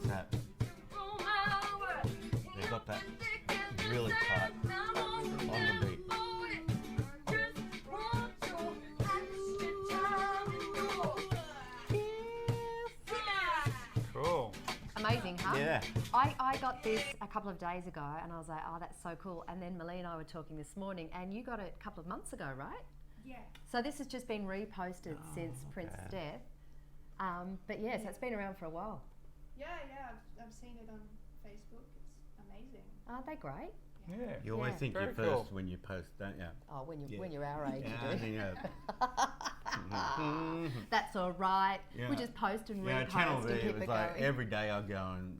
That they got that really tight on the beat. Cool. Amazing, huh? Yeah. I got this a couple of days ago and I was like, oh, that's so cool. And then Malie and I were talking this morning and you got it a couple of months ago, right? Yeah. So this has just been reposted since Prince's death. But yes, it's been around for a while. Yeah, I've seen it on Facebook. It's amazing. Aren't they great? Yeah. You always Yeah. think Very you're first cool. when you post, don't you? Oh, when Yeah. you're our age, Yeah, I you do. think, Mhm. That's all right. Yeah. We just post and Yeah, repost Channel and V, keep it was it like going. every day I go and,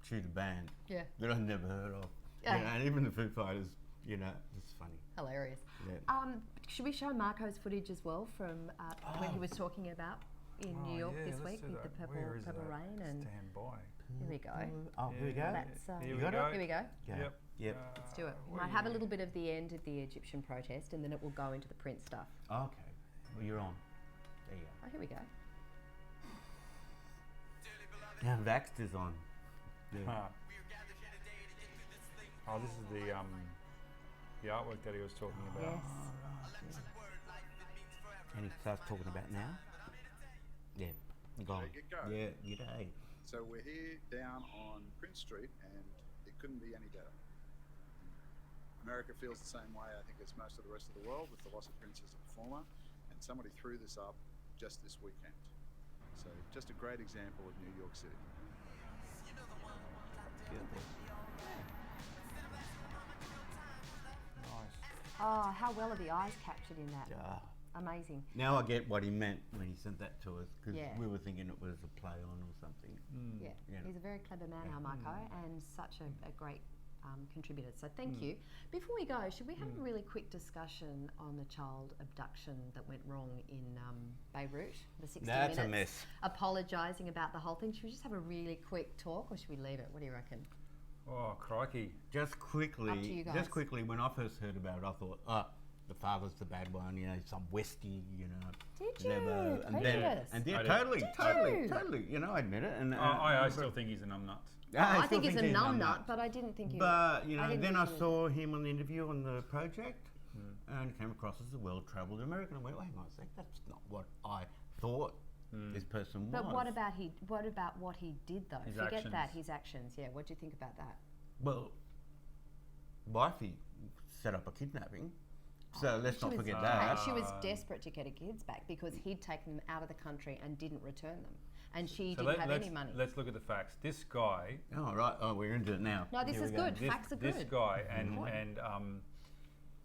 shoot a band Yeah, that I've never heard of. Yeah. And even the Foo Fighters, it's funny. hilarious. Yeah. Should we show Marco's footage as well from when he was talking about in New York this let's week do with the that. purple Where is purple that? rain and Stand by. here we go. Oh, here we go. That's Here You we got it? go. here we go. Yeah. Yep. Yep. Let's do it. We Where might are have a you? little bit of the end of the Egyptian protest and then it will go into the Prince stuff. Okay. Well, you're on. There you Oh, here we go. go. Yeah, Vaxter's on. Yeah. Huh. Oh, this is the artwork that he was talking about. Yes. And he starts talking about now. Yeah. Gone. Get go. Yeah, g'day. So we're here down on Prince Street, and it couldn't be any better. America feels the same way, I think, as most of the rest of the world with the loss of Prince as a performer, and somebody threw this up just this weekend. So just a great example of New York City. Nice. Oh, how well are the eyes captured in that? Ah. Amazing. Now I get what he meant when he sent that to us, because Yeah. we were thinking it was a play on or something. Yeah, Yeah. he's a very clever man, our Marco, and such a great contributor. So thank Mm. you. Before we go, should we have a really quick discussion on the child abduction that went wrong in Beirut? The 60 That's a minutes. mess. Apologising about the whole thing. Should we just have a really quick talk, or should we leave it? What do you reckon? Oh, crikey. Just quickly, Up to you guys. just quickly, when I first heard about it, I thought, the father's the bad one, some Westie, Did you? clever, and Prejudice. yeah, I did. totally, Did totally, you? totally. I admit it, and I still think he's a numbnut. I still think he's a he's numb numbnut. nut, but I didn't think he But I then didn't think I he was. saw him on the interview on the project, and he came across as a well-travelled American. I went, hang on a sec, that's not what I thought this person But was. what about what he did though? His Forget that, actions. his actions. Yeah, what do you think about that? Well, wifey set up a kidnapping, so let's not She was- forget hey, that. she was desperate to get her kids back because he'd taken them out of the country and didn't return them. and she So didn't have let's, any money. let's look at the facts. This guy. Oh, right. Oh, we're into it now. No, this Here is we go. good. Facts are This good. guy and Important.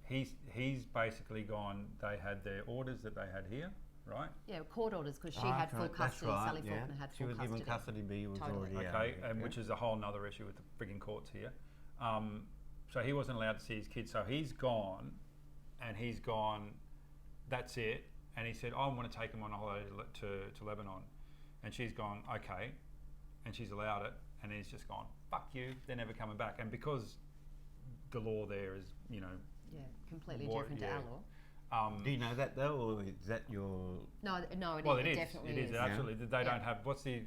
he's basically gone. They had their orders that they had here, right? Yeah, court orders because she Ah, had full right, that's custody. right, Sally yeah. Faulkner had She full was custody. given custody, but he was Totally. already out. Okay, yeah. and which is a whole nother issue with the frigging courts here. So he wasn't allowed to see his kids. So he's gone, and he's gone. That's it. And he said, "I want to take him on a holiday to Lebanon," and she's gone, "Okay," and she's allowed it, and he's just gone, "Fuck you! They're never coming back." And because the law there is, you know, Yeah, completely What- different yeah. to our law. Do you know that though, or is that your? No, no, well, it is. definitely It is Yeah. absolutely. They Yeah. don't have. What's the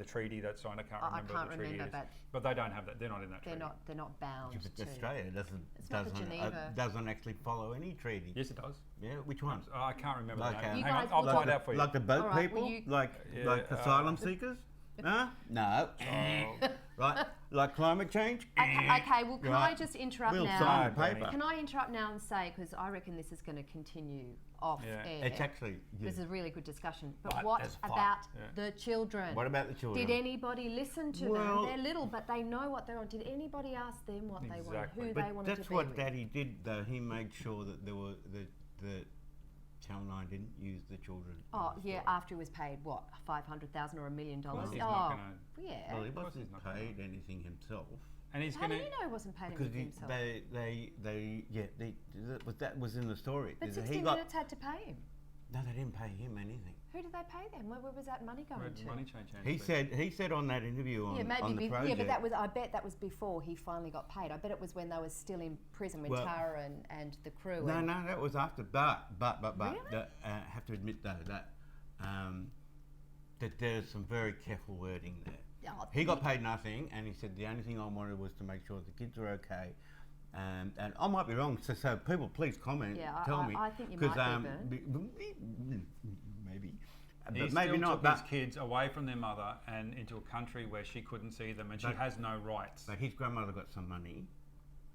treaty that's signed? I can't I remember. can't what the treaty remember, is. But they don't have that. They're not in that They're treaty. not bound But to. Australia It's not the Geneva. doesn't actually follow any treaty. Yes, it does. Yeah, which one? I can't remember Like, the name. You Hang on, guys I'll will find talk- out for you. Like the boat All right, well, people, you- like Yeah, asylum seekers. Huh? No. Right. Like climate change. Okay, well, can I Right. just interrupt We'll now? sign the Bernie. paper. Can I interrupt now and say, because I reckon this is going to continue off Yeah. air. It's actually. Yeah. This is a really good discussion. But Right, what that's fine. about Yeah. the children? What about the children? Did anybody listen to Well- them? They're little, but they know what they want. Did anybody ask them what they wanted, Exactly. who But they wanted to that's be what with? Daddy did, though. He made sure that there were the Channel 9 didn't use the children. in Oh, the yeah, story. after he was paid, what, $500,000 or $1 million? course Oh, he's not gonna- yeah. Well, he course wasn't he's not gonna. paid anything himself. And he's How do going to. you know he wasn't paid Because anything himself? that was in the story. But He 60 got- Minutes had to pay him. No, they didn't pay him anything. Who did they pay them? Where was that money going to? Money change hands. He said on that interview on, Yeah, maybe. on the Yeah, project. but that was. I bet that was before he finally got paid. I bet it was when they were still in prison, when Well- Tara and the crew. No, and, that was after. But Really? have to admit though that that there's some very careful wording there. Oh, He got paid nothing, and he said the only thing I wanted was to make sure the kids were okay. And I might be wrong, so people please comment, Yeah, tell me. I think you 'cause, might be, maybe, He but still maybe not. took his But, kids away from their mother and into a country where she couldn't see them, and she But- has no rights. but his grandmother got some money.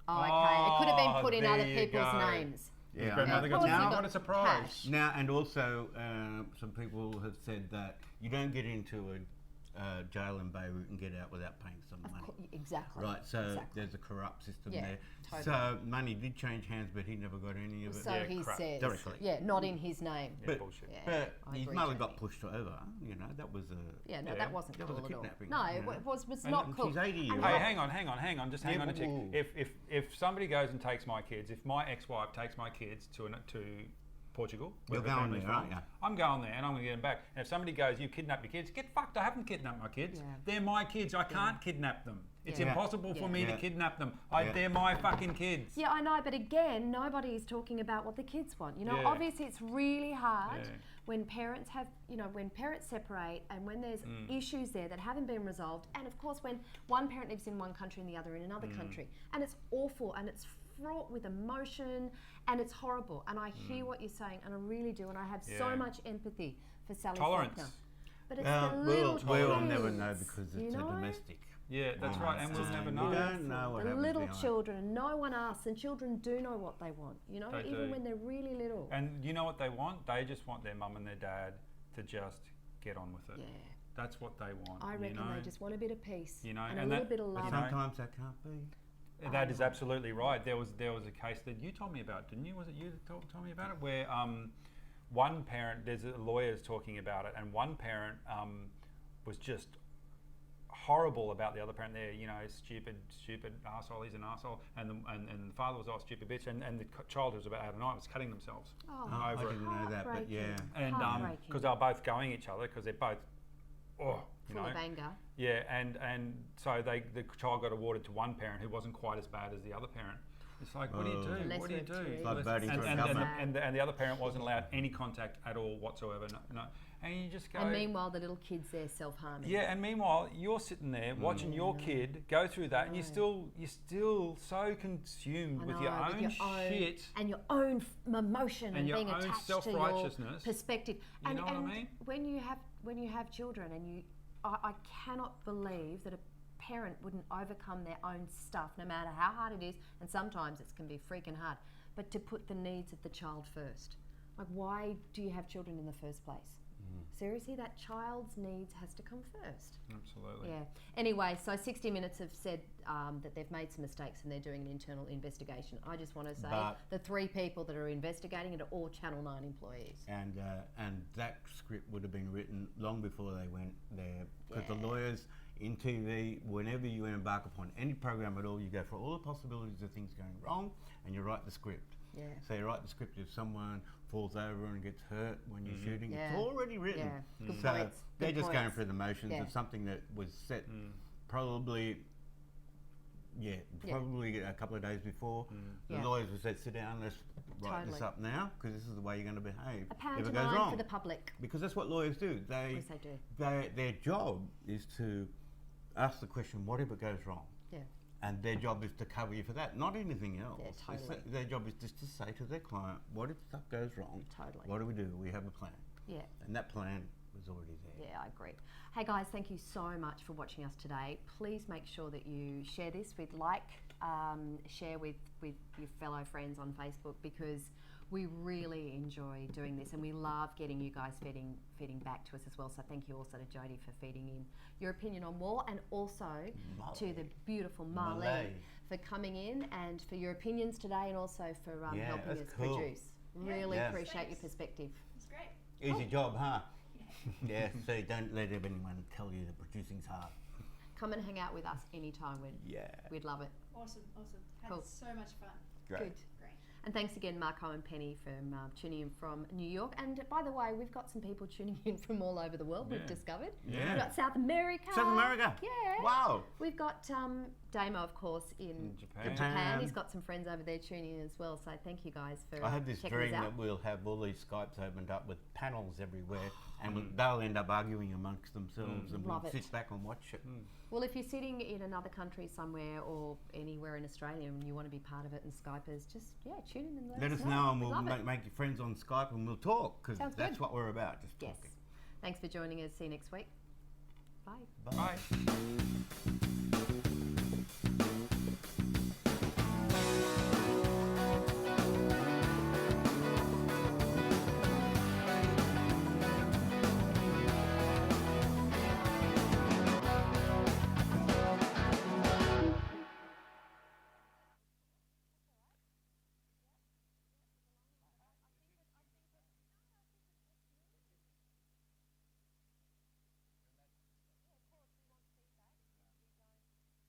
Oh, okay. It could have been put in there other you people's go. names. His grandmother Of got course he now. got What a surprise! cash. Now, and also, some people have said that you don't get into a jail in Beirut and get out without paying some Of money. exactly. Right, so Exactly. there's a corrupt system Yeah, there. totally. So money did change hands, but he never got any of it. So Yeah, he crap. says. Directly. Yeah, not in his name. Yeah, But, bullshit. Yeah, but I his agree, mother Jamie. got pushed over. You know, that was a. Yeah, no, Yeah. that wasn't That cool was a at all. kidnapping, No, you it know. was And not she's cool. 80 years And old. Hey, how- hang on, just Yeah, hang on a tick. whoa. If somebody goes and takes my kids, if my ex-wife takes my kids to Portugal, You're where her going family's there, aren't from, you? I'm going there and I'm going to get them back. And if somebody goes, you kidnapped your kids, get fucked. I haven't kidnapped my kids. Yeah. They're my kids. I can't kidnap them. It's Yeah. impossible for Yeah. me to Yeah. kidnap them. Yeah. They're my fucking kids. Yeah, I know, but again, nobody is talking about what the kids want. You know, Yeah. obviously it's really hard Yeah. when parents have, when parents separate and when there's issues there that haven't been resolved. And of course, when one parent lives in one country and the other in another country. And it's awful and it's fraught with emotion and it's horrible. And I hear what you're saying and I really do. And I have so Yeah. much empathy for Sally Tolerance. Faulkner. But it's the We'll little kids. never know because you it's a know? domestic. Yeah, that's Yeah. right. And we'll So never we know. don't know what The happens little behind. children, no one asks, and children do know what they want, They even do. when they're really little. And you know what they want? They just want their mum and their dad to just get on with it. Yeah. That's what they want. I reckon you know? they just want a bit of peace, You know, and a and little that- bit of but love. you know- Sometimes that can't be. That is absolutely right. There was a case that you told me about, didn't you? Was it you that told me about it? Where one parent, there's lawyers talking about it, and one parent was just horrible about the other parent. There, stupid arsehole. He's an arsehole, and the father was a stupid bitch, and the child who was about 8 or 9 was cutting themselves. Oh, I over it. didn't know that, but yeah. And Heartbreaking. because they were both going each other, because they're both, full of anger. yeah, and so the child got awarded to one parent who wasn't quite as bad as the other parent. It's like, what do you Oh. do? The What do you lesser do? of two evils. Like voting and, for a and, government. and the other parent wasn't allowed any contact at all whatsoever. No. And you just go. And meanwhile, the little kids there self-harming. Yeah, and meanwhile you're sitting there watching your kid go through that, and you're still so consumed I with know, your own shit. and your own emotion and your being own attached to your self-righteousness. perspective. You and know what I and mean? when you have children, and I cannot believe that a parent wouldn't overcome their own stuff, no matter how hard it is, and sometimes it can be freaking hard. But to put the needs of the child first, like why do you have children in the first place? Seriously, that child's needs has to come first. Absolutely. Yeah. Anyway, so 60 Minutes have said that they've made some mistakes and they're doing an internal investigation. I just want to say But- the 3 people that are investigating it are all Channel 9 employees. And that script would have been written long before they went there, because the Yeah. lawyers in TV, whenever you embark upon any program at all, you go for all the possibilities of things going wrong, and you write the script. Yeah. So you write the script if someone falls over and gets hurt when you're shooting. Yeah. It's already written. Yeah. Good So points. they're Good just going points. through the motions Yeah. of something that was set probably a couple of days before. The Yeah. lawyers would say, sit down, let's write this Totally. up now, because this is the way you're going to behave A if it goes pantomime wrong. for the public. Because that's what lawyers do. They, Yes, they do. their job is to ask the question, what if it goes wrong? Yeah. And their job is to cover you for that, not anything else. Yeah, totally. Their job is just to say to their client, what if stuff goes wrong? Totally. What do? We have a plan. Yeah. And that plan was already there. Yeah, I agree. Hey guys, thank you so much for watching us today. Please make sure that you share this with share with your fellow friends on Facebook, because we really enjoy doing this and we love getting you guys feeding back to us as well. So thank you also to Jodie for feeding in your opinion on war, and also to the beautiful Marlene Malay. for coming in and for your opinions today, and also for Yeah, helping that's us cool. produce. Really Yeah. appreciate your Thanks. perspective. It's great. Easy job, huh? Yeah, so don't let anyone tell you that producing's hard. Come and hang out with us anytime. Yeah. We'd love it. Awesome. Had Cool. so much fun. Great. Good. Great. And thanks again, Marco and Penny, for tuning in from New York. And by the way, we've got some people tuning in from all over the world, we've Yeah. discovered. Yeah. We've got South America. South America? Yeah. Wow. We've got Damo, of course, in Japan. Japan. He's got some friends over there tuning in as well. So thank you guys for I have this checking dream us that out. we'll have all these Skypes opened up with panels everywhere, and they'll end up arguing amongst themselves, and Love we'll it. sit back and watch it. Well, if you're sitting in another country somewhere or anywhere in Australia and you want to be part of it and Skype us, just, tune in and Let us know, and We'd we'll love it. make you friends on Skype, and we'll talk, because Sounds that's good. what we're about, just Yes. talking. Thanks for joining us. See you next week. Bye. Bye. Bye.